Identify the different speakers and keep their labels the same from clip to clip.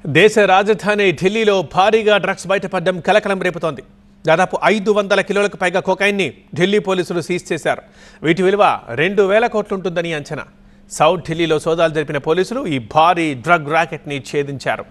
Speaker 1: దేశ రాజధాని ఢిల్లీలో భారీగా డ్రగ్స్ బయటపడడం కలకలం రేపుతోంది. దాదాపు 500 కిలోలకు పైగా కోకైన్ని ఢిల్లీ పోలీసులు సీజ్ చేశారు. వీటి విలువ 2000 కోట్లు ఉంటుందని అంచనా. సౌత్ ఢిల్లీలో సోదాలు జరిపిన పోలీసులు ఈ భారీ డ్రగ్ ర్యాకెట్ని ఛేదించారు.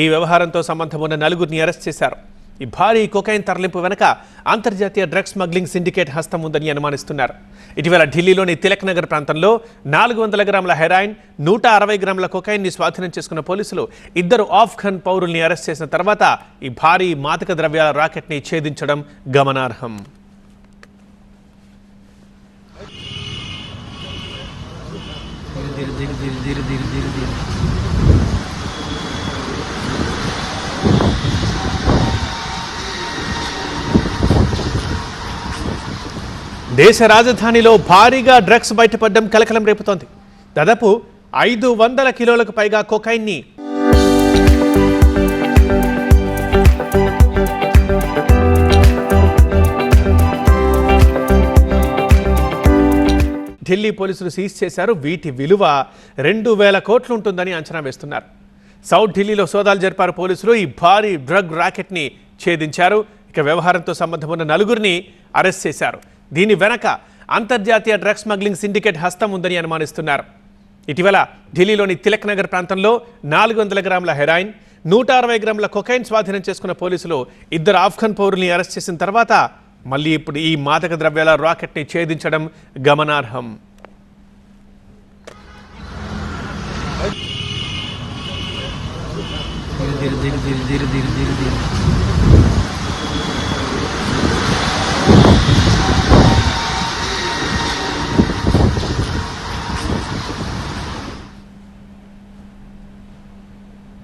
Speaker 1: ఈ వ్యవహారంతో సంబంధం ఉన్న 4గురిని అరెస్ట్ చేశారు. ఈ భారీ కోకైన్ తరలింపు వెనుక అంతర్జాతీయ డ్రగ్స్ స్మగ్లింగ్ సిండికేట్ హస్తం ఉందని అనుమానిస్తున్నారు. ఇటీవల ఢిల్లీలోని తిలక్ నగర్ ప్రాంతంలో 400 గ్రాముల హెరాయిన్, 160 గ్రాముల కోకైన్ని స్వాధీనం చేసుకున్న పోలీసులు 2 ఆఫ్ఘన్ పౌరుల్ని అరెస్ట్ చేసిన తర్వాత ఈ భారీ మాదక ద్రవ్యాల రాకెట్ని ఛేదించడం గమనార్హం. దేశ రాజధానిలో భారీగా డ్రగ్స్ బయటపడడం కలకలం రేపుతోంది. దాదాపు 500 కిలోలకు పైగా కోకైన్ని ఢిల్లీ పోలీసులు సీజ్ చేశారు. వీటి విలువ 2000 కోట్లు ఉంటుందని అంచనా వేస్తున్నారు. సౌత్ ఢిల్లీలో సోదాలు జరిపారు పోలీసులు. ఈ భారీ డ్రగ్ ర్యాకెట్ని ఛేదించారు. ఇక వ్యవహారంతో సంబంధం ఉన్న 4గురిని అరెస్ట్ చేశారు. దీని వెనక అంతర్జాతీయ డ్రగ్స్ స్మగ్లింగ్ సిండికేట్ హస్తం ఉందని అనుమానిస్తున్నారు. ఇటీవల ఢిల్లీలోని తిలక్ నగర్ ప్రాంతంలో 400 గ్రాముల హెరాయిన్, 160 గ్రాముల కొకైన్ స్వాధీనం చేసుకున్న పోలీసులు 2 ఆఫ్ఘన్ పౌరుల్ని అరెస్ట్ చేసిన తర్వాత మళ్ళీ ఇప్పుడు ఈ మాదక ద్రవ్యాల రాకెట్ని ఛేదించడం గమనార్హం.